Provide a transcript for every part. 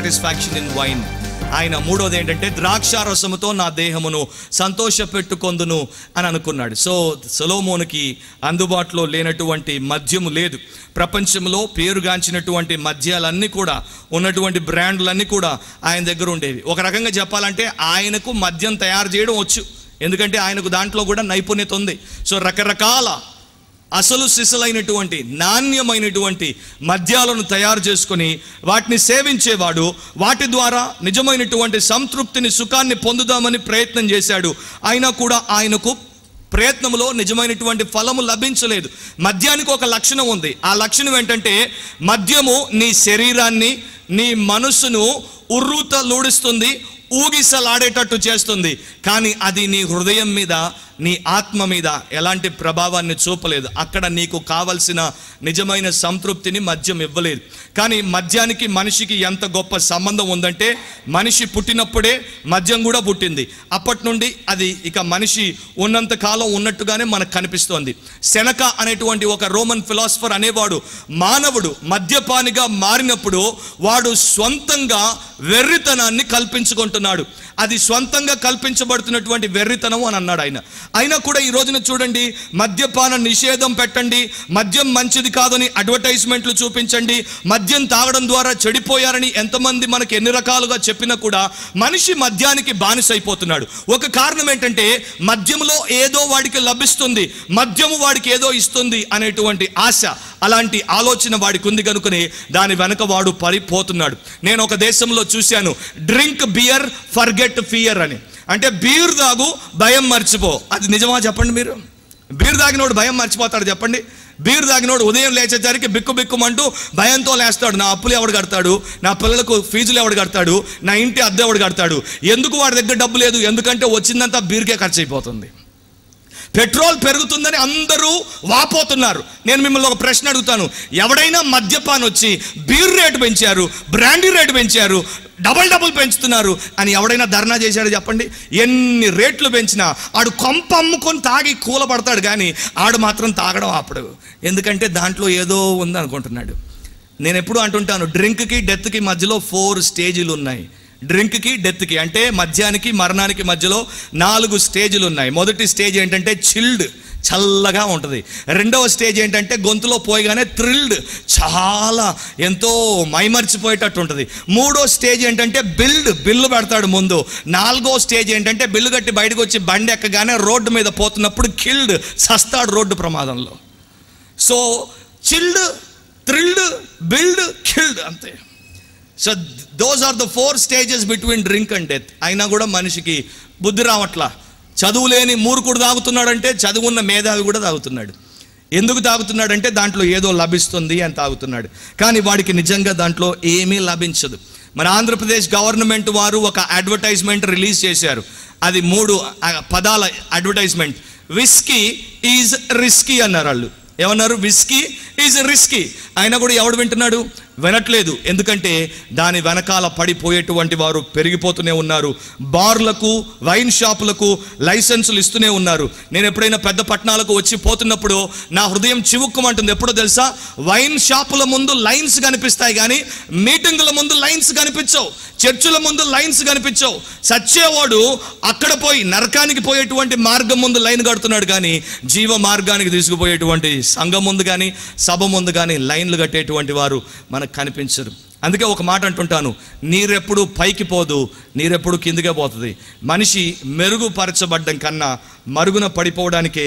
Satisfaction in wine. ఆయన మూడోది ఏంటంటే ద్రాక్షారసముతో నా దేహమును సంతోషపెట్టుకొందును అని అనుకున్నాడు. సో సొలొమోనుకి అందుబాటులో లేనటువంటి మద్యము లేదు. ప్రపంచంలో పేరుగాంచినటువంటి మద్యాలన్నీ కూడా ఉన్నటువంటి బ్రాండ్లన్నీ కూడా ఆయన దగ్గర ఉండేవి. ఒక రకంగా చెప్పాలంటే ఆయనకు మద్యం తయారు చేయడం వచ్చు, ఎందుకంటే ఆయనకు దాంట్లో కూడా నైపుణ్యత ఉంది. సో రకరకాల అసలు సిసలైనటువంటి నాణ్యమైనటువంటి మద్యాలను తయారు చేసుకొని వాటిని సేవించేవాడు. వాటి ద్వారా నిజమైనటువంటి సంతృప్తిని, సుఖాన్ని పొందుదామని ప్రయత్నం చేశాడు. అయినా కూడా ఆయనకు ప్రయత్నంలో నిజమైనటువంటి ఫలము లభించలేదు. మద్యానికి ఒక లక్షణం ఉంది. ఆ లక్షణం ఏంటంటే మద్యము నీ శరీరాన్ని, నీ మనసును ఉర్రూతలూడిస్తుంది, ఊగిసలాడేటట్టు చేస్తుంది. కానీ అది నీ హృదయం మీద, నీ ఆత్మ మీద ఎలాంటి ప్రభావాన్ని చూపలేదు. అక్కడ నీకు కావలసిన నిజమైన సంతృప్తిని మద్యం ఇవ్వలేదు. కానీ మద్యానికి మనిషికి ఎంత గొప్ప సంబంధం ఉందంటే మనిషి పుట్టినప్పుడే మద్యం కూడా పుట్టింది. అప్పటి నుండి అది ఇక మనిషి ఉన్నంత కాలం ఉన్నట్టుగానే మనకు కనిపిస్తోంది. సెనక అనేటువంటి ఒక రోమన్ ఫిలాసఫర్ అనేవాడు, మానవుడు మద్యపానిగా మారినప్పుడు వాడు స్వంతంగా వెర్రితనాన్ని కల్పించుకుంటున్నాడు. అది స్వంతంగా కల్పించబడుతున్నటువంటి వెర్రితనం అని అన్నాడు ఆయన. అయినా కూడా ఈ రోజున చూడండి, మద్యపాన నిషేధం పెట్టండి, మద్యం మంచిది కాదని అడ్వర్టైజ్మెంట్లు చూపించండి, మద్యం తాగడం ద్వారా చెడిపోయారని ఎంతమంది మనకి ఎన్ని రకాలుగా చెప్పినా కూడా మనిషి మద్యానికి బానిసైపోతున్నాడు. ఒక కారణం ఏంటంటే మద్యములో ఏదో వాడికి లభిస్తుంది, మద్యము వాడికి ఏదో ఇస్తుంది అనేటువంటి ఆశ, అలాంటి ఆలోచన వాడికి ఉంది కనుకనే దాని వెనక వాడు పడిపోతున్నాడు. నేను ఒక దేశంలో చూశాను, డ్రింక్ బియర్ ఫర్గెట్ ఫియర్ అని. అంటే బీర్ తాగు, భయం మర్చిపో. అది నిజమా చెప్పండి మీరు? బీర్ తాగినోడు భయం మర్చిపోతాడు చెప్పండి? బీర్ తాగినోడు ఉదయం లేచేసరికి బిక్కు బిక్కుమంటూ భయంతో లేస్తాడు. నా అప్పులు ఎవడు కడతాడు, నా పిల్లలకు ఫీజులు ఎవడు కడతాడు, నా ఇంటి అద్దె ఎవడు కడతాడు? ఎందుకు వాడి దగ్గర డబ్బు లేదు? ఎందుకంటే వచ్చిందంతా బీర్కే ఖర్చు అయిపోతుంది. పెట్రోల్ పెరుగుతుందని అందరూ వాపోతున్నారు. నేను మిమ్మల్ని ఒక ప్రశ్న అడుగుతాను, ఎవడైనా మద్యపాన్ వచ్చి బీర్ రేటు పెంచారు, బ్రాండీ రేటు పెంచారు, డబుల్ పెంచుతున్నారు అని ఎవడైనా ధర్నా చేశాడు చెప్పండి? ఎన్ని రేట్లు పెంచినా ఆడు కొంప అమ్ముకొని తాగి కూలబడతాడు, కానీ ఆడు మాత్రం తాగడం ఆపడు. ఎందుకంటే దాంట్లో ఏదో ఉందనుకుంటున్నాడు. నేను ఎప్పుడు అంటుంటాను, డ్రింక్కి డెత్కి మధ్యలో 4 స్టేజీలు ఉన్నాయి. డ్రింక్కి డెత్కి అంటే మద్యానికి మరణానికి మధ్యలో 4 స్టేజీలు ఉన్నాయి. మొదటి స్టేజ్ ఏంటంటే చిల్డ్, చల్లగా ఉంటుంది. రెండవ స్టేజ్ ఏంటంటే గొంతులో పోయగానే థ్రిల్డ్, చాలా ఎంతో మైమర్చిపోయేటట్టు ఉంటుంది. మూడో స్టేజ్ ఏంటంటే బిల్లు పెడతాడు ముందు. 4వ స్టేజ్ ఏంటంటే బిల్లు కట్టి బయటకు వచ్చి బండి ఎక్కగానే రోడ్డు మీద పోతున్నప్పుడు కిల్డ్, సస్తాడు రోడ్డు ప్రమాదంలో. So chilled, thrilled, build, killed, అంతే. So those are the 4 stages between drink and death. అయినా కూడా మనిషికి బుద్ధి రావట్లా. చదువు లేని మూర్ఖుడు తాగుతున్నాడంటే చదువున్న మేధావి కూడా తాగుతున్నాడు. ఎందుకు తాగుతున్నాడంటే దాంట్లో ఏదో లభిస్తుంది అని తాగుతున్నాడు. కానీ వాడికి నిజంగా దాంట్లో ఏమీ లభించదు. మన ఆంధ్రప్రదేశ్ గవర్నమెంట్ వారు ఒక అడ్వర్టైజ్మెంట్ రిలీజ్ చేశారు. అది 3 పదాల అడ్వర్టైజ్మెంట్. విస్కీ ఈజ్ రిస్కీ అన్నారు వాళ్ళు. ఏమన్నారు? Whisky is risky. అయినా కూడా ఎవడు వింటున్నాడు? వినట్లేదు. ఎందుకంటే దాని వెనకాల పడిపోయేటువంటి వారు పెరిగిపోతూనే ఉన్నారు. బార్లకు, వైన్ షాపులకు లైసెన్సులు ఇస్తూనే ఉన్నారు. నేను ఎప్పుడైనా పెద్ద పట్టణాలకు వచ్చి పోతున్నప్పుడు నా హృదయం చివుక్కుమంటుంది. ఎప్పుడో తెలుసా? వైన్ షాపుల ముందు లైన్స్ కనిపిస్తాయి, కానీ మీటింగుల ముందు లైన్స్ కనిపించవు, చర్చుల ముందు లైన్స్ కనిపించవు. సచ్చేవాడు అక్కడ పోయి నరకానికి పోయేటువంటి మార్గం ముందు లైన్ కడుతున్నాడు, కానీ జీవ మార్గానికి తీసుకుపోయేటువంటి సంఘం ముందు కానీ సభ ముందు కానీ లైన్లు కట్టేటువంటి వారు మనకు కనిపించరు. అందుకే ఒక మాట అంటుంటాను, నీరెప్పుడు పైకి పోదు, నీరెప్పుడు కిందికే పోతుంది. మనిషి మెరుగుపరచబడ్డం కన్నా మరుగున పడిపోవడానికే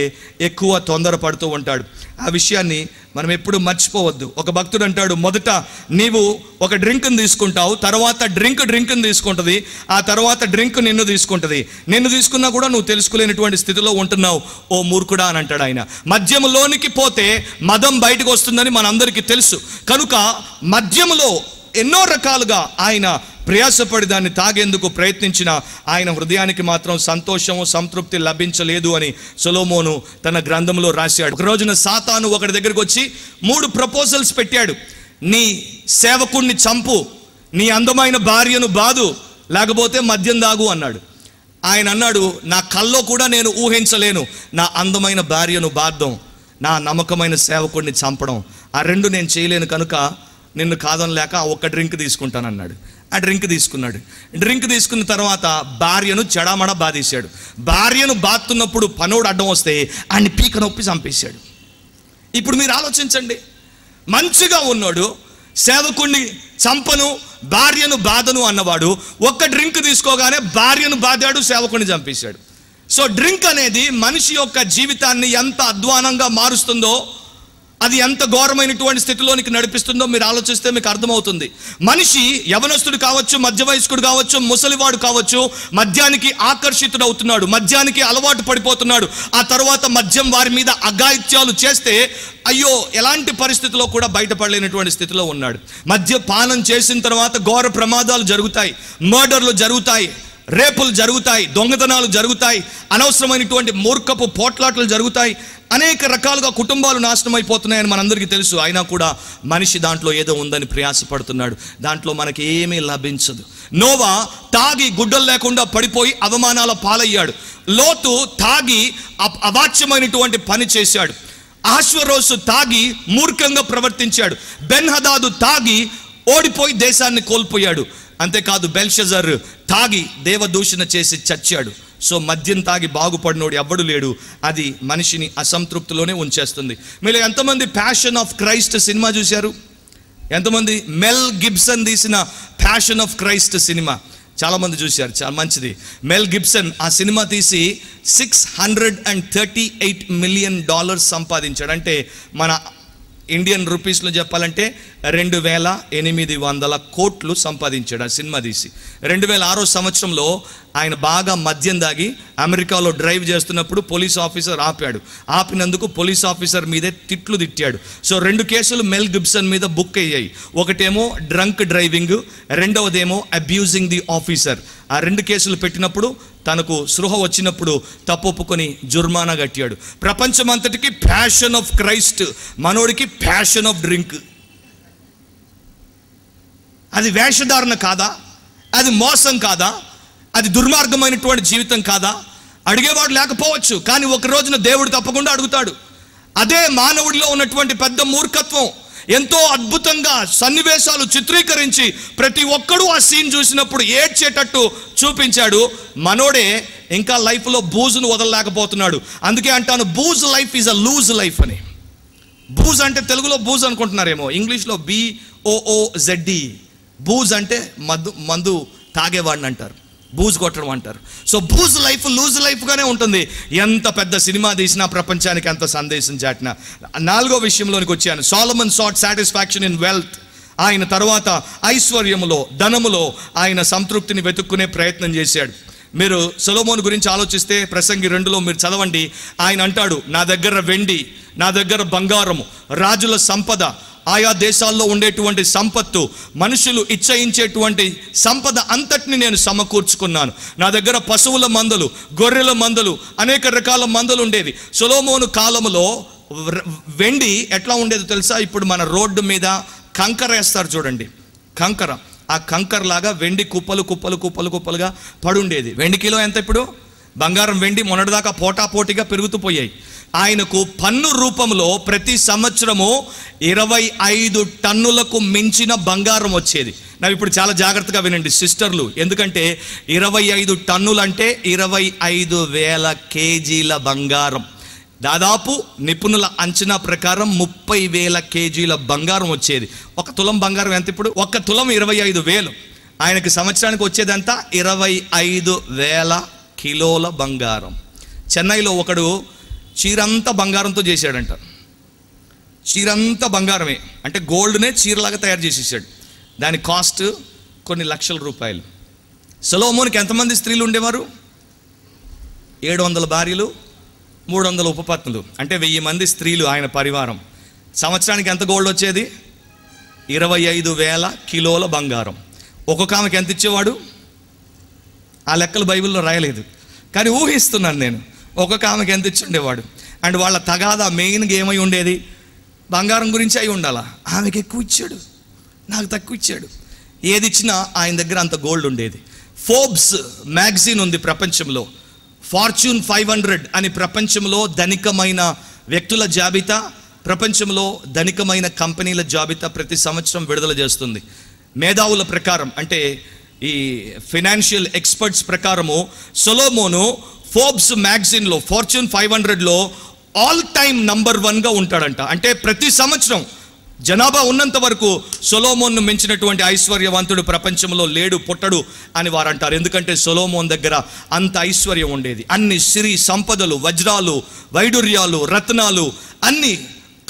ఎక్కువ తొందరపడుతూ ఉంటాడు. ఆ విషయాన్ని మనం ఎప్పుడు మర్చిపోవద్దు. ఒక భక్తుడు అంటాడు, మొదట నీవు ఒక డ్రింక్ని తీసుకుంటావు, తర్వాత డ్రింక్ని తీసుకుంటుంది, ఆ తర్వాత డ్రింక్ నిన్ను తీసుకుంటుంది. నిన్ను తీసుకున్నా కూడా నువ్వు తెలుసుకోలేనటువంటి స్థితిలో ఉంటున్నావు, ఓ మూర్ఖుడా అని అంటాడు ఆయన. మద్యములోనికి పోతే మదం బయటకు వస్తుందని మనందరికీ తెలుసు. కనుక మద్యములో ఎన్నో రకాలుగా ఆయన ప్రయాసపడి దాన్ని తాగేందుకు ప్రయత్నించిన ఆయన హృదయానికి మాత్రం సంతోషము, సంతృప్తి లభించలేదు అని సొలొమోను తన గ్రంథంలో రాశాడు. ఒక రోజున సాతాను ఒకటి దగ్గరికి వచ్చి 3 ప్రపోజల్స్ పెట్టాడు. నీ సేవకుణ్ణి చంపు, నీ అందమైన భార్యను బాదు, లేకపోతే మద్యం తాగు అన్నాడు. ఆయన అన్నాడు, నా కల్లో కూడా నేను ఊహించలేను నా అందమైన భార్యను బాధం, నా నమ్మకమైన సేవకుడిని చంపడం. ఆ 2 నేను చేయలేను, కనుక నిన్ను కాదనలేక ఒక్క డ్రింక్ తీసుకుంటానన్నాడు. ఆ డ్రింక్ తీసుకున్నాడు. డ్రింక్ తీసుకున్న తర్వాత భార్యను చెడామడ బాధేశాడు. భార్యను బాతున్నప్పుడు పనోడు అడ్డం వస్తే ఆయన్ని పీక నొప్పి చంపేశాడు. ఇప్పుడు మీరు ఆలోచించండి, మంచిగా ఉన్నాడు, సేవకుణ్ణి చంపను భార్యను బాధను అన్నవాడు ఒక్క డ్రింక్ తీసుకోగానే భార్యను బాధాడు, సేవకుణ్ణి చంపేశాడు. సో డ్రింక్ అనేది మనిషి యొక్క జీవితాన్ని ఎంత అధ్వానంగా మారుస్తుందో, అది ఎంత ఘోరమైనటువంటి స్థితిలోనికి నడిపిస్తుందో మీరు ఆలోచిస్తే మీకు అర్థమవుతుంది. మనిషి యవనస్తుడు కావచ్చు, మధ్య వయస్కుడు కావచ్చు, ముసలివాడు కావచ్చు, మద్యానికి ఆకర్షితుడవుతున్నాడు, మద్యానికి అలవాటు పడిపోతున్నాడు. ఆ తర్వాత మద్యం వారి మీద అఘాయిత్యాలు చేస్తే అయ్యో ఎలాంటి పరిస్థితిలో కూడా బయటపడలేనటువంటి స్థితిలో ఉన్నాడు. మద్యపానం చేసిన తర్వాత ఘోర ప్రమాదాలు జరుగుతాయి, మర్డర్లు జరుగుతాయి, రేపులు జరుగుతాయి, దొంగతనాలు జరుగుతాయి, అనవసరమైనటువంటి మూర్ఖపు పోట్లాటలు జరుగుతాయి, అనేక రకాలుగా కుటుంబాలు నాశనం అయిపోతున్నాయని మనందరికీ తెలుసు. అయినా కూడా మనిషి దాంట్లో ఏదో ఉందని ప్రయాసపడుతున్నాడు. దాంట్లో మనకి ఏమీ లభించదు. నోవా తాగి గుడ్డలు లేకుండా పడిపోయి అవమానాల పాలయ్యాడు. లోతు తాగి అవాచ్యమైనటువంటి పని చేశాడు. అహష్వేరోషు తాగి మూర్ఖంగా ప్రవర్తించాడు. బెన్హదాదు తాగి ఓడిపోయి దేశాన్ని కోల్పోయాడు. అంతేకాదు బెల్షజర్ తాగి దేవదూషణ చేసి చచ్చాడు. సో మద్యం తాగి బాగుపడినోడు ఎవ్వడు లేడు. అది మనిషిని అసంతృప్తిలోనే ఉంచేస్తుంది. మీరు ఎంతమంది ప్యాషన్ ఆఫ్ క్రైస్ట్ సినిమా చూశారు? ఎంతమంది మెల్ గిబ్సన్ తీసిన ప్యాషన్ ఆఫ్ క్రైస్ట్ సినిమా చాలామంది చూశారు. చాలా మంచిది. మెల్ గిబ్సన్ ఆ సినిమా తీసి $638 million సంపాదించాడు. అంటే మన ఇండియన్ రూపీస్లో చెప్పాలంటే 2800 కోట్లు సంపాదించాడు ఆ సినిమా తీసి. 2006 సంవత్సరంలో ఆయన బాగా మద్యం దాగి అమెరికాలో డ్రైవ్ చేస్తున్నప్పుడు పోలీస్ ఆఫీసర్ ఆపాడు. ఆపినందుకు పోలీస్ ఆఫీసర్ మీదే తిట్లు తిట్టాడు. సో 2 కేసులు మెల్ గిబ్సన్ మీద బుక్ అయ్యాయి. ఒకటేమో డ్రంక్ డ్రైవింగ్, రెండవదేమో అబ్యూజింగ్ ది ఆఫీసర్. ఆ 2 కేసులు పెట్టినప్పుడు తనకు స్పృహ వచ్చినప్పుడు తప్పొప్పుకొని జుర్మానా కట్టాడు. ప్రపంచమంతటికి ప్యాషన్ ఆఫ్ క్రైస్ట్, మనోడికి ప్యాషన్ ఆఫ్ డ్రింక్. అది వేషధారణ కాదా? అది మోసం కాదా? అది దుర్మార్గమైనటువంటి జీవితం కాదా? అడిగేవాడు లేకపోవచ్చు, కానీ ఒక రోజున దేవుడు తప్పకుండా అడుగుతాడు. అదే మానవుడిలో ఉన్నటువంటి పెద్ద మూర్ఖత్వం. ఎంతో అద్భుతంగా సన్నివేశాలు చిత్రీకరించి ప్రతి ఒక్కడూ ఆ సీన్ చూసినప్పుడు ఏడ్చేటట్టు చూపించాడు. మనోడే ఇంకా లైఫ్లో బూజును వదలలేకపోతున్నాడు. అందుకే అంటాను, booze life is a loose life అని. బూజ్ అంటే తెలుగులో బూజ్ అనుకుంటున్నారేమో, ఇంగ్లీష్లో BOOZD. బూజ్ అంటే మందు తాగేవాడిని అంటారు, బూజ్ కొట్టడం అంటారు. సో బూజ్ లైఫ్ లూజ్ లైఫ్గానే ఉంటుంది. ఎంత పెద్ద సినిమా తీసినా, ప్రపంచానికి ఎంత సందేశం చాటినా. 4వ విషయంలోనికి వచ్చాను. సోలమన్ సాట్ సాటిస్ఫాక్షన్ ఇన్ వెల్త్. ఆయన తర్వాత ఐశ్వర్యములో, ధనములో ఆయన సంతృప్తిని వెతుక్కునే ప్రయత్నం చేశాడు. మీరు సొలొమోను గురించి ఆలోచిస్తే ప్రసంగి 2లో మీరు చదవండి. ఆయన అంటాడు, నా దగ్గర వెండి, నా దగ్గర బంగారము, రాజుల సంపద, ఆయా దేశాల్లో ఉండేటువంటి సంపత్తు, మనుషులు ఇచ్చయించేటువంటి సంపద అంతటిని నేను సమకూర్చుకున్నాను. నా దగ్గర పశువుల మందలు, గొర్రెల మందలు, అనేక రకాల మందలు ఉండేవి. సొలొమోను కాలంలో వెండి ఎట్లా ఉండేదో తెలుసా? ఇప్పుడు మన రోడ్డు మీద కంకర వేస్తారు చూడండి, కంకర. ఆ కంకర లాగా వెండి కుప్పలు కుప్పలు కుప్పలు కుప్పలుగా పడుండేది. వెండి కిలో ఎంత ఇప్పుడు? బంగారం వెండి మొన్నటిదాకా పోటాపోటీగా పెరుగుతూ పోయాయి. ఆయనకు పన్ను రూపంలో ప్రతి సంవత్సరము 25 టన్నులకు మించిన బంగారం వచ్చేది. నాకు ఇప్పుడు చాలా జాగ్రత్తగా వినండి సిస్టర్లు, ఎందుకంటే 25 టన్నులు అంటే 25,000 కేజీల బంగారం. దాదాపు నిపుణుల అంచనా ప్రకారం 30,000 కేజీల బంగారం వచ్చేది. 1 తులం బంగారం ఎంత ఇప్పుడు? 1 తులం 25,000. ఆయనకి సంవత్సరానికి వచ్చేదంతా 25,000 కిలోల బంగారం. చెన్నైలో ఒకడు చీరంతా బంగారంతో చేశాడంట. చీరంతా బంగారమే, అంటే గోల్డ్నే చీరలాగా తయారు చేసేసాడు. దాని కాస్ట్ కొన్ని లక్షల రూపాయలు. సొలొమోనుకి ఎంతమంది స్త్రీలు ఉండేవారు? 700 భార్యలు, 300 ఉపపత్నులు, అంటే 1000 మంది స్త్రీలు ఆయన పరివారం. సంవత్సరానికి ఎంత గోల్డ్ వచ్చేది? 25,000 కిలోల బంగారం. ఒక్కొక్క ఆమెకి ఎంత ఇచ్చేవాడు? ఆ లెక్కలు బైబిల్లో రాయలేదు, కానీ ఊహిస్తున్నాను నేను. ఒక్కొక్క ఆమెకి ఎంత ఇచ్చి ఉండేవాడు? అండ్ వాళ్ళ తగాదా మెయిన్గా ఏమై ఉండేది? బంగారం గురించి అయి ఉండాలా. ఆమెకి ఎక్కువ ఇచ్చాడు, నాకు తక్కువ ఇచ్చాడు. ఏది ఇచ్చినా ఆయన దగ్గర అంత గోల్డ్ ఉండేది. ఫోర్బ్స్ మ్యాగజైన్ ఉంది ప్రపంచంలో, ఫార్చ్యూన్ 500 అని ప్రపంచంలో ధనికమైన వ్యక్తుల జాబితా, ప్రపంచంలో ధనికమైన కంపెనీల జాబితా ప్రతి సంవత్సరం విడుదల చేస్తుంది. మేధావుల ప్రకారం, అంటే ఈ ఫైనాన్షియల్ ఎక్స్పర్ట్స్ ప్రకారము సొలొమోను ఫోర్బ్స్ మ్యాగజైన్లో, ఫార్చ్యూన్ 500లో ఆల్ టైమ్ నంబర్ 1గా ఉంటాడంట. అంటే ప్రతి సంవత్సరం జనాభా ఉన్నంత వరకు సొలొమోన్ను మించినటువంటి ఐశ్వర్యవంతుడు ప్రపంచంలో లేడు, పుట్టడు అని వారు అంటారు. ఎందుకంటే సొలొమోన్ దగ్గర అంత ఐశ్వర్యం ఉండేది. అన్ని సిరి సంపదలు, వజ్రాలు, వైడూర్యాలు, రత్నాలు, అన్ని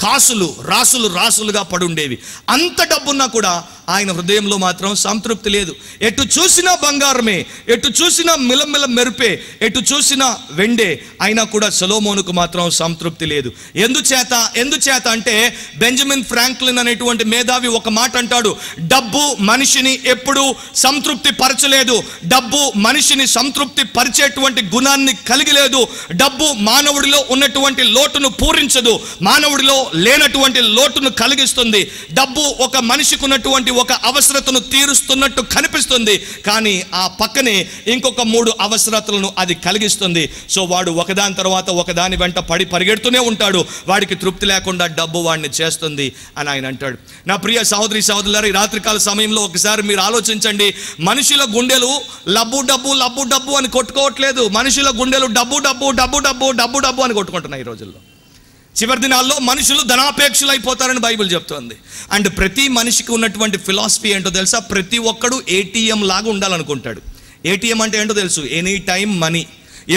కాసులు రాసులు రాసులుగా పడుండేవి. అంత డబ్బున్నా కూడా ఆయన హృదయంలో మాత్రం సంతృప్తి లేదు. ఎటు చూసినా బంగారమే, ఎటు చూసినా మిలమిల మెరుపే, ఎటు చూసినా వెండే, అయినా కూడా సొలొమోనుకు మాత్రం సంతృప్తి లేదు. ఎందుచేత అంటే బెంజమిన్ ఫ్రాంక్లిన్ అనేటువంటి మేధావి ఒక మాట అంటాడు, డబ్బు మనిషిని ఎప్పుడు సంతృప్తి పరచలేదు, డబ్బు మనిషిని సంతృప్తి పరిచేటువంటి గుణాన్ని కలిగి లేదు, డబ్బు మానవుడిలో ఉన్నటువంటి లోటును పూరించదు, మానవుడిలో లేనటువంటి లోటును కలిగిస్తుంది. డబ్బు ఒక మనిషికి ఉన్నటువంటి ఒక అవసరతను తీరుస్తున్నట్టు కనిపిస్తుంది, కానీ ఆ పక్కనే ఇంకొక 3 అవసరతలను అది కలిగిస్తుంది. సో వాడు ఒకదాని తర్వాత ఒకదాని వెంట పడి పరిగెడుతూనే ఉంటాడు. వాడికి తృప్తి లేకుండా డబ్బు వాడిని చేస్తుంది అని ఆయన అంటాడు. నా ప్రియ సహోదరి సహోదరులారా, ఈ రాత్రికాల సమయంలో ఒకసారి మీరు ఆలోచించండి. మనుషుల గుండెలు లబ్బు డబ్బు లబ్బు డబ్బు అని కొట్టుకోవట్లేదు. మనుషుల గుండెలు డబ్బు డబ్బు డబ్బు డబ్బు డబ్బు డబ్బు అని కొట్టుకుంటున్నాయి ఈ రోజుల్లో. చివరి దినాల్లో మనుషులు ధనాపేక్షలు అయిపోతారని బైబిల్ చెప్తోంది. అండ్ ప్రతి మనిషికి ఉన్నటువంటి ఫిలాసఫీ ఏంటో తెలుసా? ప్రతి ఒక్కడు ఏటీఎం లాగా ఉండాలనుకుంటాడు. ఏటీఎం అంటే ఏంటో తెలుసు? Any time money.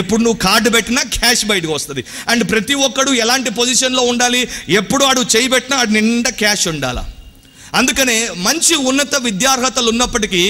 ఎప్పుడు నువ్వు కార్డు పెట్టినా క్యాష్ బయటకు వస్తుంది. అండ్ ప్రతి ఒక్కడు ఎలాంటి పొజిషన్లో ఉండాలి? ఎప్పుడు ఆడు చేయి పెట్టినా ఆడు నిండా క్యాష్ ఉండాలా. అందుకనే మంచి ఉన్నత విద్యార్హతలు ఉన్నప్పటికీ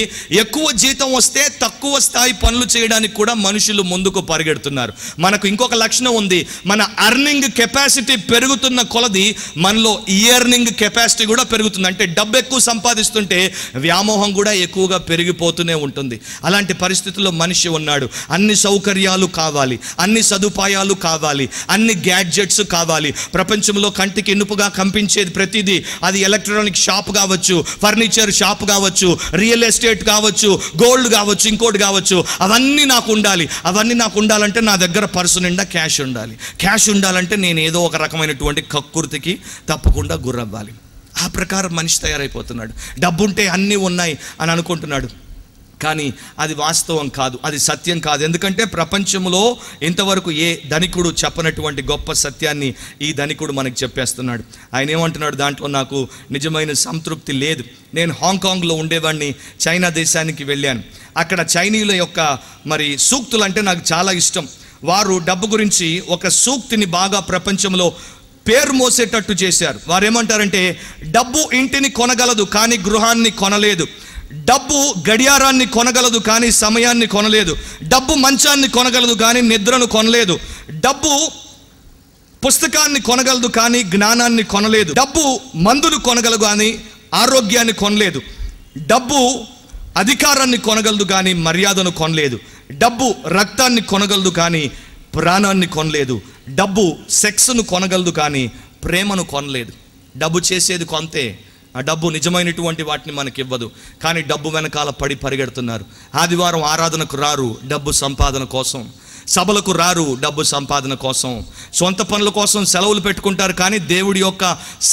ఎక్కువ జీతం వస్తే తక్కువ స్థాయి పనులు చేయడానికి కూడా మనుషులు ముందుకు పరిగెడుతున్నారు. మనకు ఇంకొక లక్షణం ఉంది. మన అర్నింగ్ కెపాసిటీ పెరుగుతున్న కొలది మనలో ఎర్నింగ్ కెపాసిటీ కూడా పెరుగుతుంది. అంటే డబ్బు ఎక్కువ సంపాదిస్తుంటే వ్యామోహం కూడా ఎక్కువగా పెరిగిపోతూనే ఉంటుంది. అలాంటి పరిస్థితుల్లో మనిషి ఉన్నాడు. అన్ని సౌకర్యాలు కావాలి, అన్ని సదుపాయాలు కావాలి, అన్ని గ్యాడ్జెట్స్ కావాలి. ప్రపంచంలో కంటికి ఇనుపుగా కంపించేది ప్రతిదీ, అది ఎలక్ట్రానిక్ షాప్ కావచ్చు, ఫర్నిచర్ షాప్ కావచ్చు, రియల్ ఎస్టేట్ కావచ్చు, గోల్డ్ కావచ్చు, ఇంకోటి కావచ్చు, అవన్నీ నాకు ఉండాలి. అవన్నీ నాకు ఉండాలంటే నా దగ్గర పర్సు నిండా క్యాష్ ఉండాలి. క్యాష్ ఉండాలంటే నేను ఏదో ఒక రకమైనటువంటి కక్కుర్తికి తప్పకుండా గురవ్వాలి. ఆ ప్రకారం మనిషి తయారైపోతున్నాడు. డబ్బుంటే అన్నీ ఉన్నాయి అని అనుకుంటున్నాడు. కానీ అది వాస్తవం కాదు, అది సత్యం కాదు. ఎందుకంటే ప్రపంచంలో ఇంతవరకు ఏ ధనికుడు చెప్పనటువంటి గొప్ప సత్యాన్ని ఈ ధనికుడు మనకు చెప్పేస్తున్నాడు. ఆయన ఏమంటున్నాడు? దాంట్లో నాకు నిజమైన సంతృప్తి లేదు. నేను హాంకాంగ్లో ఉండేవాడిని, చైనా దేశానికి వెళ్ళాను. అక్కడ చైనీయుల యొక్క సూక్తులు అంటే నాకు చాలా ఇష్టం. వారు డబ్బు గురించి ఒక సూక్తిని బాగా ప్రపంచంలో పేరు మోసేటట్టు చేశారు. వారు ఏమంటారంటే, డబ్బు ఇంటిని కొనగలదు కానీ గృహాన్ని కొనలేదు, డబ్బు గడియారాన్ని కొనగలదు కానీ సమయాన్ని కొనలేదు, డబ్బు మంచాన్ని కొనగలదు కానీ నిద్రను కొనలేదు, డబ్బు పుస్తకాన్ని కొనగలదు కానీ జ్ఞానాన్ని కొనలేదు, డబ్బు మందులు కొనగలదు కానీ ఆరోగ్యాన్ని కొనలేదు, డబ్బు అధికారాన్ని కొనగలదు కానీ మర్యాదను కొనలేదు, డబ్బు రక్తాన్ని కొనగలదు కానీ ప్రాణాన్ని కొనలేదు, డబ్బు సెక్స్ను కొనగలదు కానీ ప్రేమను కొనలేదు. డబ్బు చేసేది కొంతే, ఆ డబ్బు నిజమైనటువంటి వాటిని మనకి ఇవ్వదు. కానీ డబ్బు వెనకాల పడి పరిగెడుతున్నారు. ఆదివారం ఆరాధనకు రారు డబ్బు సంపాదన కోసం, సభలకు రారు డబ్బు సంపాదన కోసం, సొంత పనుల కోసం సెలవులు పెట్టుకుంటారు. కానీ దేవుడి యొక్క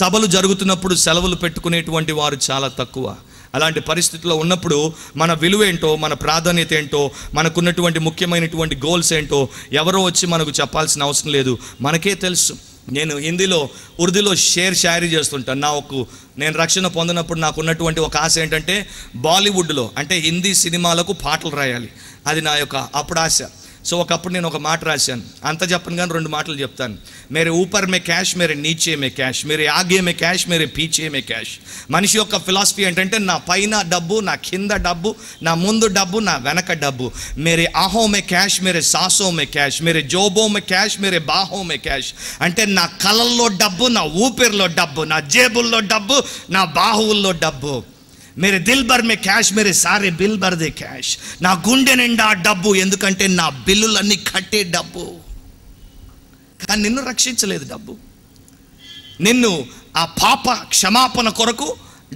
సభలు జరుగుతున్నప్పుడు సెలవులు పెట్టుకునేటువంటి వారు చాలా తక్కువ. అలాంటి పరిస్థితుల్లో ఉన్నప్పుడు మన విలువ ఏంటో, మన ప్రాధాన్యత ఏంటో, మనకున్నటువంటి ముఖ్యమైనటువంటి గోల్స్ ఏంటో ఎవరో వచ్చి మనకు చెప్పాల్సిన అవసరం లేదు, మనకే తెలుసు. నేను హిందీలో ఉర్దూలో షాయరీ చేస్తుంటాను. నేను రక్షణ పొందినప్పుడు నాకు ఉన్నటువంటి ఒక ఆశ ఏంటంటే బాలీవుడ్లో అంటే హిందీ సినిమాలకు పాటలు రాయాలి. అది నా యొక్క అప్పుడు ఆశ. సో ఒకప్పుడు నేను ఒక మాట రాశాను. అంత చెప్పను కానీ 2 మాటలు చెప్తాను. మేరే ఊపర్ మే క్యాష్, మేరే నీచే మే క్యాష్, మేరే ఆగే మే క్యాష్, మేరే పీచే మే క్యాష్. మనిషి యొక్క ఫిలాసఫీ ఏంటంటే నా పైన డబ్బు, నా కింద డబ్బు, నా ముందు డబ్బు, నా వెనక డబ్బు. మేరే ఆహో మే క్యాష్, మేరే సాసో మే క్యాష్, మేరే జోబో మే క్యాష్, మేరే బాహో మే క్యాష్. అంటే నా కళ్ళల్లో డబ్బు, నా ఊపిరిలో డబ్బు, నా జేబుల్లో డబ్బు, నా బాహువుల్లో డబ్బు. మేరే దిల్ భర్ మే క్యాష్, మేరే సారే బిల్ భర్ దే క్యాష్. నా గుండె నిండా డబ్బు, ఎందుకంటే నా బిల్లులన్నీ కట్టే డబ్బు. కానీ నిన్ను రక్షించలేదు డబ్బు. నిన్ను ఆ పాప క్షమాపణ కొరకు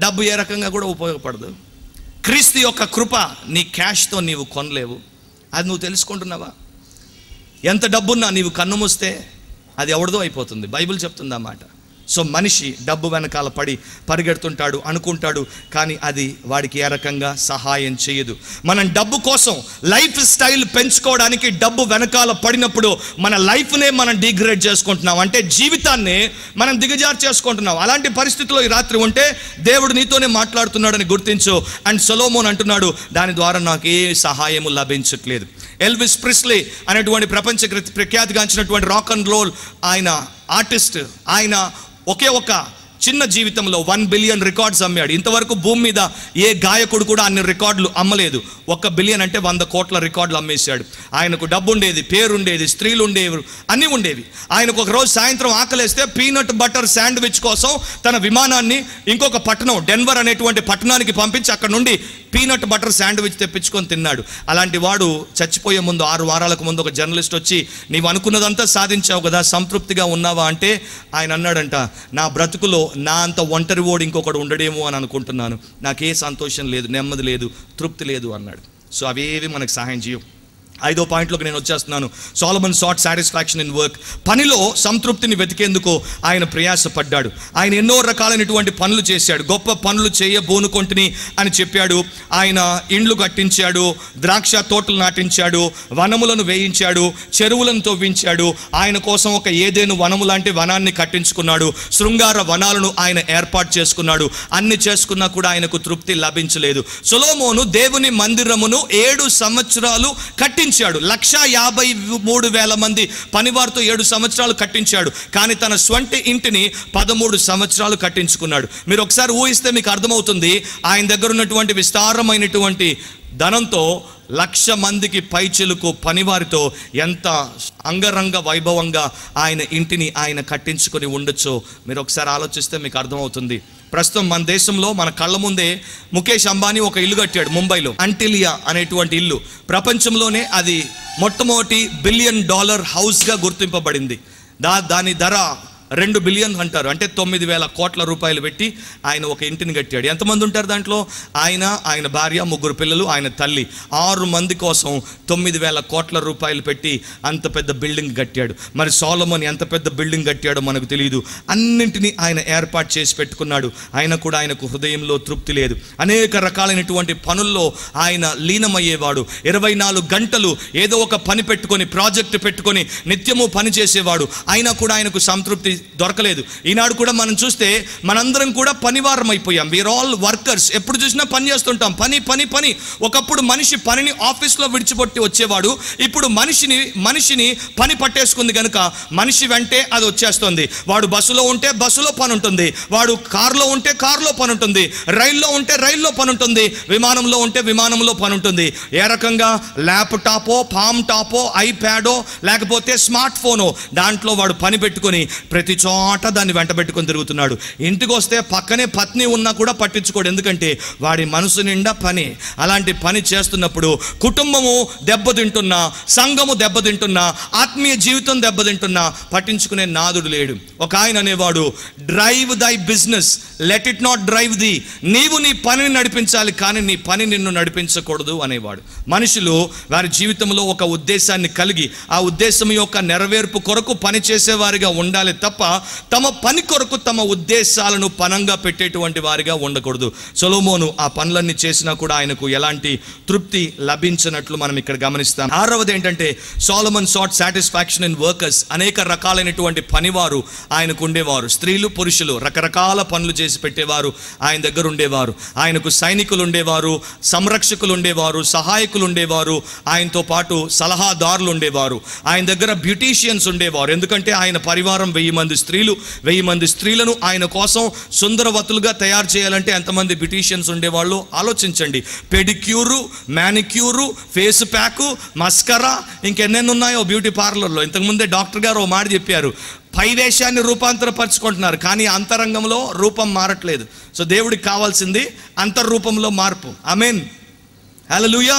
డబ్బు ఏ రకంగా కూడా ఉపయోగపడదు. క్రీస్తు యొక్క కృప నీ క్యాష్తో నీవు కొనలేవు. అది నువ్వు తెలుసుకుంటున్నావా? ఎంత డబ్బున్నా నీవు కన్ను మూస్తే అది ఎవరిదో అయిపోతుంది. బైబిల్ చెప్తుంది అన్నమాట. సో మనిషి డబ్బు వెనకాల పడి పరిగెడుతుంటాడు, అనుకుంటాడు, కానీ అది వాడికి ఏ రకంగా సహాయం చేయదు. మనం డబ్బు కోసం లైఫ్ స్టైల్ పెంచుకోవడానికి డబ్బు వెనకాల పడినప్పుడు మన లైఫ్నే మనం డిగ్రేడ్ చేసుకుంటున్నాం, అంటే జీవితాన్ని మనం దిగజారు చేసుకుంటున్నాం. అలాంటి పరిస్థితిలో ఈ రాత్రి ఉంటే దేవుడు నీతోనే మాట్లాడుతున్నాడని గుర్తించు. అండ్ సొలొమోన్ అంటున్నాడు, దాని ద్వారా నాకు ఏ సహాయము లభించట్లేదు. ఎల్విస్ ప్రిస్లీ అనేటువంటి ప్రపంచ ప్రఖ్యాతిగాంచినటువంటి రాక్ అండ్ రోల్ ఆయన ఆర్టిస్ట్, ఆయన ఒకే ఒక చిన్న జీవితంలో 1 బిలియన్ రికార్డ్స్ అమ్మాడు. ఇంతవరకు భూమి మీద ఏ గాయకుడు కూడా అన్ని రికార్డులు అమ్మలేదు. 1 బిలియన్ అంటే 100 కోట్ల రికార్డులు అమ్మేశాడు. ఆయనకు డబ్బు ఉండేది, పేరు ఉండేది, స్త్రీలు ఉండేవి, అన్నీ ఉండేవి. ఆయనకు ఒక రోజు సాయంత్రం ఆకలేస్తే పీనట్ బటర్ శాండ్విచ్ కోసం తన విమానాన్ని ఇంకొక పట్టణం డెన్వర్ అనేటువంటి పట్టణానికి పంపించి అక్కడ నుండి పీనట్ బటర్ శాండ్విచ్ తెప్పించుకొని తిన్నాడు. అలాంటి వాడు చచ్చిపోయే ముందు 6 వారాలకు ముందు ఒక జర్నలిస్ట్ వచ్చి, నీవు అనుకున్నదంతా సాధించావు కదా, సంతృప్తిగా ఉన్నావా అంటే ఆయన అన్నాడంట, నా బ్రతుకులో నా అంత ఒంటరి ఓడి ఇంకొకడు ఉండడేమో అని అనుకుంటున్నాను, నాకే సంతోషం లేదు, నెమ్మది లేదు, తృప్తి లేదు అన్నాడు. సో అవేవి మనకు సహాయం చేయవు. 5వ పాయింట్లోకి నేను వచ్చేస్తున్నాను. సొలొమన్ సాట్ సాటిస్ఫాక్షన్ ఇన్ వర్క్. పనిలో సంతృప్తిని వెతికేందుకు ఆయన ప్రయాసపడ్డాడు. ఆయన ఎన్నో రకాలైనటువంటి పనులు చేశాడు. గొప్ప పనులు చేయబోనుకొంటిని అని చెప్పాడు. ఆయన ఇండ్లు కట్టించాడు, ద్రాక్ష తోటలు నాటించాడు, వనములను వేయించాడు, చెరువులను తవ్వించాడు. ఆయన కోసం ఒక ఏదేను వనము లాంటి వనాన్ని కట్టించుకున్నాడు. శృంగార వనాలను ఆయన ఏర్పాటు చేసుకున్నాడు. అన్ని చేసుకున్నా కూడా ఆయనకు తృప్తి లభించలేదు. సొలొమోను దేవుని మందిరమును 7 సంవత్సరాలు కట్టించాడు. 1,53,000 మంది పనివారితో 7 సంవత్సరాలు కట్టించాడు. కానీ తన స్వంత ఇంటిని 13 సంవత్సరాలు కట్టించుకున్నాడు. మీరు ఒకసారి ఊహిస్తే మీకు అర్థమవుతుంది, ఆయన దగ్గర ఉన్నటువంటి విస్తారమైనటువంటి ధనంతో 1,00,000 మందికి పైచిలుకు పనివారితో ఎంత అంగరంగ వైభవంగా ఆయన ఇంటిని ఆయన కట్టించుకొని ఉండొచ్చో మీరు ఒకసారి ఆలోచిస్తే మీకు అర్థమవుతుంది. ప్రస్తుతం మన దేశంలో మన కళ్ళ ముందే ముఖేష్ అంబానీ ఒక ఇల్లు కట్టాడు ముంబైలో, అంటిలియా అనేటువంటి ఇల్లు. ప్రపంచంలోనే అది మొట్టమొదటి $1 బిలియన్ హౌస్గా గుర్తింపబడింది. దాని ధర 2 బిలియన్ అంటారు, అంటే 9,000 కోట్ల రూపాయలు పెట్టి ఆయన ఒక ఇంటిని కట్టాడు. ఎంతమంది ఉంటారు దాంట్లో? ఆయన భార్య, 3 పిల్లలు, ఆయన తల్లి, 6 మంది కోసం 9,000 కోట్ల రూపాయలు పెట్టి అంత పెద్ద బిల్డింగ్ కట్టాడు. మరి సొలొమోన్ ఎంత పెద్ద బిల్డింగ్ కట్టాడో మనకు తెలియదు. అన్నింటినీ ఆయన ఏర్పాటు చేసి పెట్టుకున్నాడు. ఆయన కూడా ఆయనకు హృదయంలో తృప్తి లేదు. అనేక రకాలైనటువంటి పనుల్లో ఆయన లీనమయ్యేవాడు. 24 గంటలు ఏదో ఒక పని పెట్టుకొని, ప్రాజెక్టు పెట్టుకొని నిత్యము పని చేసేవాడు. అయినా కూడా ఆయనకు సంతృప్తి దొరకలేదు. ఈనాడు కూడా మనం చూస్తే మనందరం కూడా పనివారం అయిపోయాం. We are all workers. ఎప్పుడు చూసినా పని చేస్తుంటాం, పని పని పని. ఒకప్పుడు మనిషి పనిని ఆఫీస్లో విడిచిపెట్టి వచ్చేవాడు. ఇప్పుడు మనిషిని పని పట్టేసుకుంది కనుక మనిషి వెంటే అది వచ్చేస్తుంది. వాడు బస్సులో ఉంటే బస్సులో పని ఉంటుంది, వాడు కారులో ఉంటే కారులో పని ఉంటుంది, రైల్లో ఉంటే రైల్లో పని ఉంటుంది, విమానంలో ఉంటే విమానంలో పని ఉంటుంది. ఏ రకంగా? ల్యాప్టాపో, పామ్ టాపో, ఐప్యాడో, లేకపోతే స్మార్ట్ ఫోనో, దాంట్లో వాడు పని పెట్టుకొని ప్రతి చోట దాన్ని వెంట పెట్టుకొని తిరుగుతున్నాడు. ఇంటికి వస్తే పక్కనే పత్ని ఉన్నా కూడా పట్టించుకోడు, ఎందుకంటే వాడి మనసు నిండా పని. అలాంటి పని చేస్తున్నప్పుడు కుటుంబము దెబ్బతింటున్నా, సంఘము దెబ్బతింటున్నా, ఆత్మీయ జీవితం దెబ్బతింటున్నా పట్టించుకునే నాదుడు లేడు. ఒక ఆయన అనేవాడు, డ్రైవ్ దై business, let it not drive the. నీవు నీ పనిని నడిపించాలి, కానీ నీ పని నిన్ను నడిపించకూడదు అనేవాడు. మనుషులు వారి జీవితంలో ఒక ఉద్దేశాన్ని కలిగి ఆ ఉద్దేశం యొక్క నెరవేర్పు కొరకు పని చేసేవారిగా ఉండాలి తప్ప తమ పని కొరకు తమ ఉద్దేశాలను పనంగా పెట్టేటువంటి వారిగా ఉండకూడదు. సొలొమోను ఆ పనులన్నీ చేసినా కూడా ఆయనకు ఎలాంటి తృప్తి లభించినట్లు మనం ఇక్కడ గమనిస్తాం. 6వది ఏంటంటే సొలొమన్ సాట్ సాటిస్ఫాక్షన్ ఇన్ వర్కర్స్. అనేక రకాలైనటువంటి పనివారు ఆయనకు ఉండేవారు. స్త్రీలు, పురుషులు రకరకాల పనులు చేసి పెట్టేవారు ఆయన దగ్గర ఉండేవారు. ఆయనకు సైనికులు ఉండేవారు, సంరక్షకులు ఉండేవారు, సహాయకులు ఉండేవారు, ఆయనతో పాటు సలహాదారులు ఉండేవారు. ఆయన దగ్గర బ్యూటీషియన్స్ ఉండేవారు. ఎందుకంటే ఆయన పరివారం 1000 మంది స్త్రీలు, 1000 మంది స్త్రీలను ఆయన కోసం సుందరవతులుగా తయారు చేయాలంటే ఎంతమంది బ్యూటీషియన్స్ ఉండేవాళ్ళు ఆలోచించండి. పెడిక్యూరు, మ్యానిక్యూరు, ఫేస్ ప్యాకు, మస్కరా, ఇంకెన్నెన్ని ఉన్నాయో బ్యూటీ పార్లర్లో. ఇంతకుముందే డాక్టర్ గారు ఓ మాట చెప్పారు, పై వేషాన్ని రూపాంతరపరుచుకుంటున్నారు కానీ అంతరంగంలో రూపం మారట్లేదు. సో దేవుడికి కావాల్సింది అంతర్రూపంలో మార్పు. ఆమేన్, హల్లెలూయా.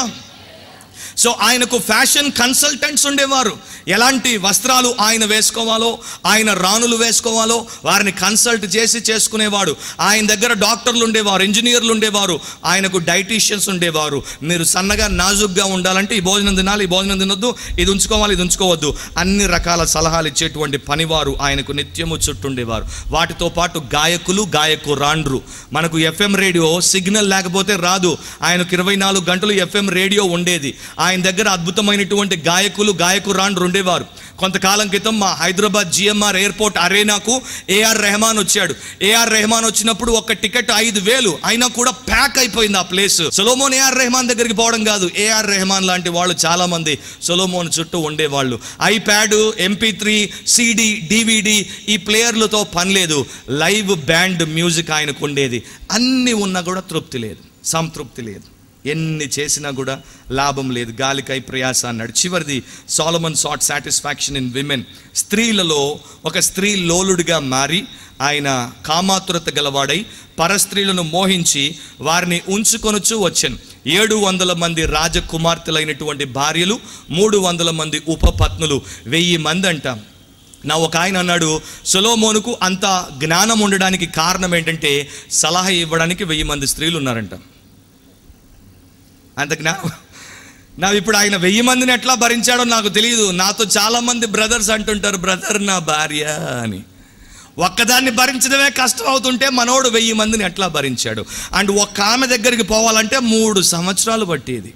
సో ఆయనకు ఫ్యాషన్ కన్సల్టెంట్స్ ఉండేవారు. ఎలాంటి వస్త్రాలు ఆయన వేసుకోవాలో, ఆయన రాణులు వేసుకోవాలో వారిని కన్సల్ట్ చేసి చేసుకునేవాడు. ఆయన దగ్గర డాక్టర్లు ఉండేవారు, ఇంజనీర్లు ఉండేవారు, ఆయనకు డైటీషియన్స్ ఉండేవారు. మీరు సన్నగా నాజుగ్గా ఉండాలంటే ఈ భోజనం తినాలి, ఈ భోజనం తినొద్దు, ఇది ఉంచుకోవాలి, ఇది ఉంచుకోవద్దు, అన్ని రకాల సలహాలు ఇచ్చేటువంటి పనివారు ఆయనకు నిత్యము చుట్టుండేవారు. వాటితో పాటు గాయకులు, గాయకురాండ్రు. మనకు FM రేడియో సిగ్నల్ లేకపోతే రాదు. ఆయనకు 24 గంటలు FM రేడియో ఉండేది. ఆయన దగ్గర అద్భుతమైనటువంటి గాయకులు, గాయకురాండ్రు ఉండేవారు. కొంతకాలం క్రితం మా హైదరాబాద్ GMR ఎయిర్పోర్ట్ అరేనాకు AR రెహమాన్ వచ్చాడు. AR రెహమాన్ వచ్చినప్పుడు ఒక టికెట్ 5,000 అయినా కూడా ప్యాక్ అయిపోయింది ఆ ప్లేస్. సొలొమోన్ AR రెహమాన్ దగ్గరికి పోవడం కాదు, AR రెహమాన్ లాంటి వాళ్ళు చాలా మంది సొలొమోన్ చుట్టూ ఉండేవాళ్ళు. ఐప్యాడ్, MP3, CD, DVD ఈ ప్లేయర్లతో పని లేదు. లైవ్ బ్యాండ్ మ్యూజిక్ ఆయనకు ఉండేది. అన్నీ ఉన్నా కూడా తృప్తి లేదు, సంతృప్తి లేదు. ఎన్ని చేసినా కూడా లాభం లేదు, గాలికై ప్రయాస అన్నాడు. చివరిది సోలమన్ సాట్ సాటిస్ఫాక్షన్ ఇన్ విమెన్. స్త్రీలలో ఒక స్త్రీ లోలుడిగా మారి ఆయన కామాతురత గలవాడై పరస్త్రీలను మోహించి వారిని ఉంచుకొనుచు వచ్చాను. 700 మంది రాజకుమార్తెలైనటువంటి భార్యలు, 300 మంది ఉపపత్నులు, 1000 మంది అంటాం. నా ఒక ఆయన అన్నాడు, సొలొమోనుకు అంత జ్ఞానం ఉండడానికి కారణం ఏంటంటే సలహా ఇవ్వడానికి 1000 మంది స్త్రీలు ఉన్నారంట. అంత జ్ఞానం. ఇప్పుడు ఆయన 1000 మందిని ఎట్లా భరించాడో నాకు తెలియదు. నాతో చాలామంది బ్రదర్స్ అంటుంటారు, బ్రదర్ నా భార్య అని. ఒక్కదాన్ని భరించడమే కష్టం అవుతుంటే మనోడు 1000 మందిని ఎట్లా భరించాడు? అండ్ ఒక్క ఆమె దగ్గరికి పోవాలంటే 3 సంవత్సరాలు పట్టేది.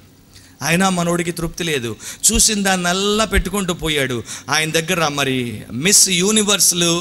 అయినా మనోడికి తృప్తి లేదు. చూసిన దాన్నల్లా పెట్టుకుంటూ పోయాడు. ఆయన దగ్గర మరి మిస్ యూనివర్స్లు,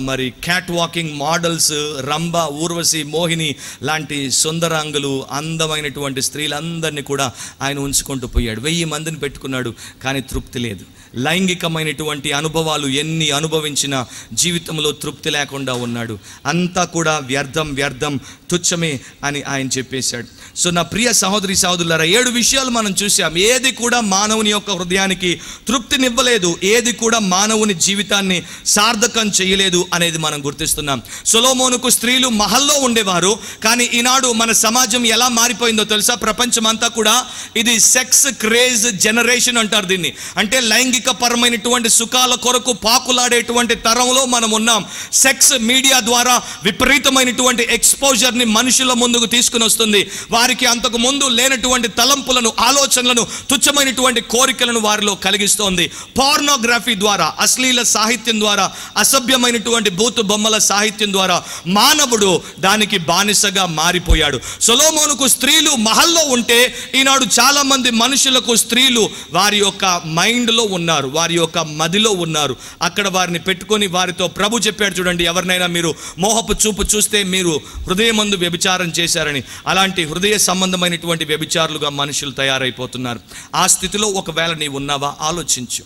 మరి cat walking models, Rambha, Urvashi, Mohini లాంటి సుందరాంగులు, అందమైనటువంటి స్త్రీలందరినీ కూడా ఆయన ఉంచుకుంటూ పోయాడు. 1000 మందిని పెట్టుకున్నాడు, కానీ తృప్తి లేదు. లైంగికమైనటువంటి అనుభవాలు ఎన్ని అనుభవించినా జీవితంలో తృప్తి లేకుండా ఉన్నాడు. అంతా కూడా వ్యర్థం, వ్యర్థం, తుచ్చమే అని ఆయన చెప్పేశాడు. సో నా ప్రియ సహోదరి సహోదరులారా, 7 విషయాలు మనం చూసాం. ఏది కూడా మానవుని యొక్క హృదయానికి తృప్తినివ్వలేదు, ఏది కూడా మానవుని జీవితాన్ని సార్థకం చేయలేదు అనేది మనం గుర్తిస్తున్నాం. సొలొమోనుకు స్త్రీలు మహల్లో ఉండేవారు, కానీ ఈనాడు మన సమాజం ఎలా మారిపోయిందో తెలుసా? ప్రపంచం అంతా కూడా ఇది సెక్స్ క్రేజ్ జనరేషన్ అంటారు దీన్ని. అంటే లైంగిక పరమైనటువంటి సుఖాల కొరకు పాకులాడేటువంటి తరంలో మనం ఉన్నాం. సెక్స్ మీడియా ద్వారా విపరీతమైనటువంటి ఎక్స్పోజర్ని మనుషుల ముందుకు తీసుకుని వస్తుంది. వారికి అంతకు ముందు లేనటువంటి తలంపులను, ఆలోచనలను, తుచ్చమైనటువంటి కోరికలను వారిలో కలిగిస్తోంది. పోర్నోగ్రఫీ ద్వారా, అశ్లీల సాహిత్యం ద్వారా, అసభ్యమైనటువంటి బూతు బొమ్మల సాహిత్యం ద్వారా మానవుడు దానికి బానిసగా మారిపోయాడు. సొలొమోనుకు స్త్రీలు మహల్లో ఉంటే ఈనాడు చాలా మంది మనుషులకు స్త్రీలు వారి యొక్క మైండ్లో ఉన్నారు, వారి యొక్క మదిలో ఉన్నారు. అక్కడ వారిని పెట్టుకొని వారితో ప్రభు చెప్పాడు, చూడండి, ఎవరినైనా మీరు మోహపు చూపు చూస్తే మీరు హృదయమందు వ్యభిచారం చేశారని. అలాంటి హృదయ సంబంధమైనటువంటి వ్యభిచారులుగా మనుషులు తయారైపోతున్నారు. ఆ స్థితిలో ఒకవేళ నీవు ఉన్నావా? ఆలోచించు.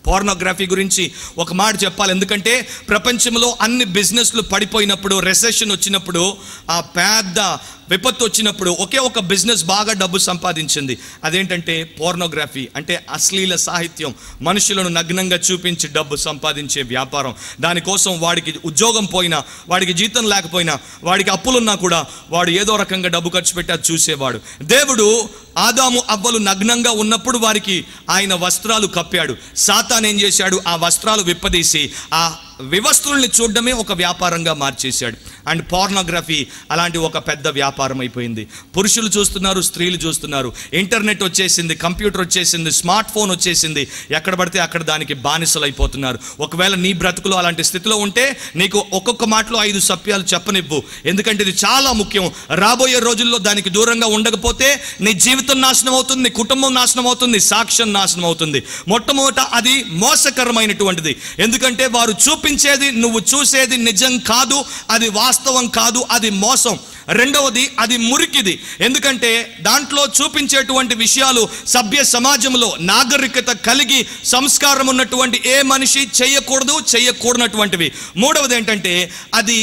పోర్నోగ్రఫీ గురించి ఒక మాట చెప్పాలి. ఎందుకంటే ప్రపంచంలో అన్ని బిజినెస్లు పడిపోయినప్పుడు, రెసెషన్ వచ్చినప్పుడు, ఆ పెద్ద విపత్తు వచ్చినప్పుడు ఒకే ఒక బిజినెస్ బాగా డబ్బు సంపాదించింది. అదేంటంటే పోర్నోగ్రఫీ. అంటే అశ్లీల సాహిత్యం, మనుషులను నగ్నంగా చూపించి డబ్బు సంపాదించే వ్యాపారం. దానికోసం వాడికి ఉద్యోగం పోయినా, వాడికి జీతం లేకపోయినా, వాడికి అప్పులున్నా కూడా వాడు ఏదో రకంగా డబ్బు ఖర్చు పెట్టి అది చూసేవాడు. దేవుడు ఆదాము అవ్వలు నగ్నంగా ఉన్నప్పుడు వారికి ఆయన వస్త్రాలు కప్పాడు. సాతాన్ ఏం చేశాడు? ఆ వస్త్రాలు విప్పదీసి ఆ వివస్త్రుల్ని చూడడమే ఒక వ్యాపారంగా మార్చేశాడు. అండ్ పోర్నోగ్రఫీ అలాంటి ఒక పెద్ద వ్యాపారం అయిపోయింది. పురుషులు చూస్తున్నారు, స్త్రీలు చూస్తున్నారు. ఇంటర్నెట్ వచ్చేసింది, కంప్యూటర్ వచ్చేసింది, స్మార్ట్ ఫోన్ వచ్చేసింది. ఎక్కడ పడితే అక్కడ దానికి బానిసలు అయిపోతున్నారు. ఒకవేళ నీ బ్రతుకులో అలాంటి స్థితిలో ఉంటే నీకు ఒక్కొక్క మాటలో 5 సత్యాలు చెప్పనివ్వు. ఎందుకంటే ఇది చాలా ముఖ్యం. రాబోయే రోజుల్లో దానికి దూరంగా ఉండకపోతే నీ జీవితం నాశనం అవుతుంది, నీ కుటుంబం నాశనం అవుతుంది, సాక్ష్యం నాశనం అవుతుంది. మొట్టమొదట అది మోసకరమైనటువంటిది. ఎందుకంటే వారు చూపించేది, నువ్వు చూసేది నిజం కాదు, అది వాస్తవం కాదు, అది మోసం. రెండవది, అది మురికిది. ఎందుకంటే దాంట్లో చూపించేటువంటి విషయాలు సభ్య సమాజంలో నాగరికత కలిగి సంస్కారం ఉన్నటువంటి ఏ మనిషి చేయకూడనటువంటివి. మూడవది ఏంటంటే అది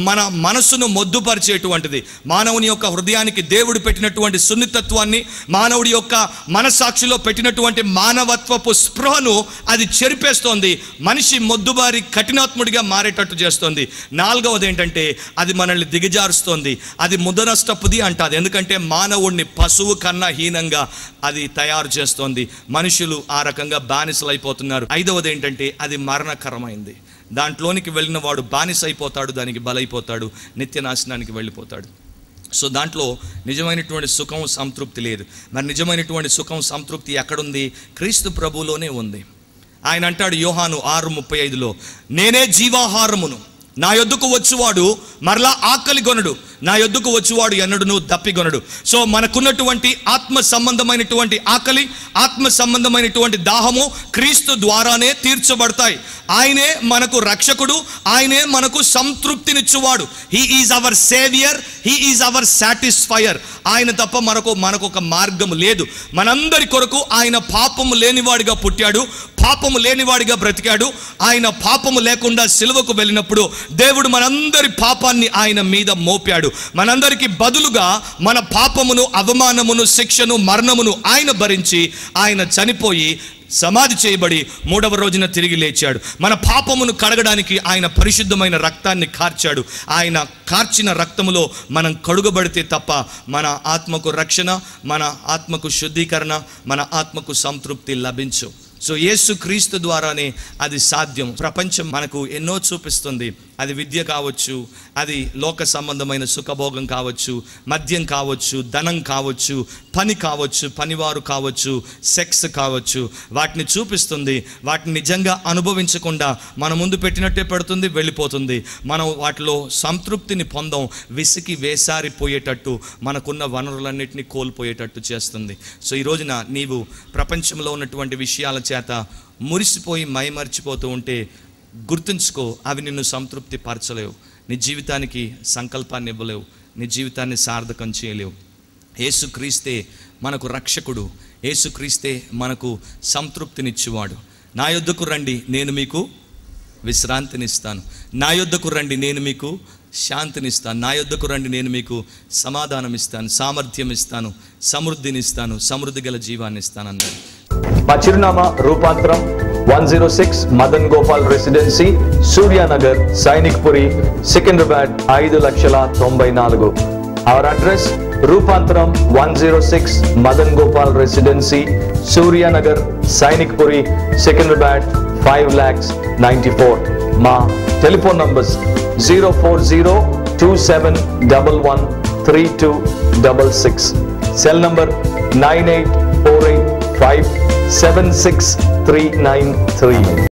మన మనసును మొద్దుపరిచేటువంటిది. మానవుని యొక్క హృదయానికి దేవుడు పెట్టినటువంటి సున్నితత్వాన్ని, మానవుడి యొక్క మనసాక్షిలో పెట్టినటువంటి మానవత్వపు స్పృహను అది చెరిపేస్తోంది. మనిషి మొద్దుబారి కఠినాత్ముడిగా మారేటట్టు చేస్తోంది. నాలుగవది ఏంటంటే అది మనల్ని దిగజారుస్తోంది. అది ముదనష్టపుది అంటాది. ఎందుకంటే మానవుడిని పశువు కన్నా హీనంగా అది తయారు చేస్తోంది. మనుషులు ఆ రకంగా బానిసలు అయిపోతున్నారు. ఐదవది ఏంటంటే అది మరణకరమైంది. దాంట్లోనికి వెళ్ళిన వాడు బానిస అయిపోతాడు, దానికి బలైపోతాడు, నిత్య నాశనానికి వెళ్ళిపోతాడు. సో దాంట్లో నిజమైనటువంటి సుఖం, సంతృప్తి లేదు. మరి నిజమైనటువంటి సుఖం, సంతృప్తి ఎక్కడుంది? క్రీస్తు ప్రభువులోనే ఉంది. ఆయన అంటాడు యోహాను 6:35లో, నేనే జీవాహారమును, నా యొద్దకు వచ్చువాడు మరలా ఆకలి కొనడు, నా యొద్దకు వచ్చువాడు ఎన్నడును దప్పికొనడు. సో మనకున్నటువంటి ఆత్మ సంబంధమైనటువంటి ఆకలి, ఆత్మ సంబంధమైనటువంటి దాహము క్రీస్తు ద్వారానే తీర్చబడతాయి. ఆయనే మనకు రక్షకుడు, ఆయనే మనకు సంతృప్తినిచ్చువాడు. He is our saviour, he is our satisfier. ఆయన తప్ప మనకు ఒక మార్గం లేదు. మనందరి కొరకు ఆయన పాపము లేనివాడిగా పుట్టాడు, పాపము లేనివాడిగా బ్రతికాడు. ఆయన పాపము లేకుండా సిలువకు వెళ్ళినప్పుడు దేవుడు మనందరి పాపాన్ని ఆయన మీద మోపాడు. మనందరికి బదులుగా మన పాపమును, అవమానమును, శిక్షను, మరణమును ఆయన భరించి ఆయన చనిపోయి సమాధి చేయబడి మూడవ రోజున తిరిగి లేచాడు. మన పాపమును కడగడానికి ఆయన పరిశుద్ధమైన రక్తాన్ని కార్చాడు. ఆయన కార్చిన రక్తములో మనం కడుగబడితే తప్ప మన ఆత్మకు రక్షణ, మన ఆత్మకు శుద్ధీకరణ, మన ఆత్మకు సంతృప్తి లభించు. సో యేసు క్రీస్తు ద్వారానే అది సాధ్యం. ప్రపంచం మనకు ఎన్నో చూపిస్తుంది. అది విద్య కావచ్చు, అది లోక సంబంధమైన సుఖభోగం కావచ్చు, మద్యం కావచ్చు, ధనం కావచ్చు, పని కావచ్చు, పనివారు కావచ్చు, సెక్స్ కావచ్చు. వాటిని చూపిస్తుంది. వాటిని నిజంగా అనుభవించకుండా మన ముందు పెట్టినట్టే పెడుతుంది, వెళ్ళిపోతుంది. మనం వాటిలో సంతృప్తిని పొందాం. విసికి వేసారిపోయేటట్టు, మనకున్న వనరులన్నిటినీ కోల్పోయేటట్టు చేస్తుంది. సో ఈ రోజున నీవు ప్రపంచంలో ఉన్నటువంటి విషయాల చేత మురిసిపోయి మైమర్చిపోతూ ఉంటే గుర్తుంచుకో, అవి నిన్ను సంతృప్తి పరచలేవు, నీ జీవితానికి సంకల్పాన్ని ఇవ్వలేవు, నీ జీవితాన్ని సార్థకం చేయలేవు. యేసుక్రీస్తే మనకు రక్షకుడు, యేసుక్రీస్తే మనకు సంతృప్తినిచ్చేవాడు. నా యొద్దకు రండి, నేను మీకు విశ్రాంతినిస్తాను. నా యొద్దకు రండి, నేను మీకు శాంతినిస్తాను. నా యొద్దకు రండి, నేను మీకు సమాధానం ఇస్తాను, సామర్థ్యం ఇస్తాను, సమృద్ధినిస్తాను, సమృద్ధి గల జీవాన్ని ఇస్తాను అన్నాడు. మా చిరునామా రూపాంతరం 106 Madan Gopal residency, Surya Nagar, Sainikpuri, Secunderabad 5,94,000. Our address రూపాంతరం 106 మదన్ గోపాల్ రెసిడెన్సీ, సూర్యానగర్, సైనిక్పురి, సికింద్రాబాద్ 5,94,000. మా టెలిఫోన్ నంబర్స్ 04027113266, సెల్ నంబర్ 9848576393.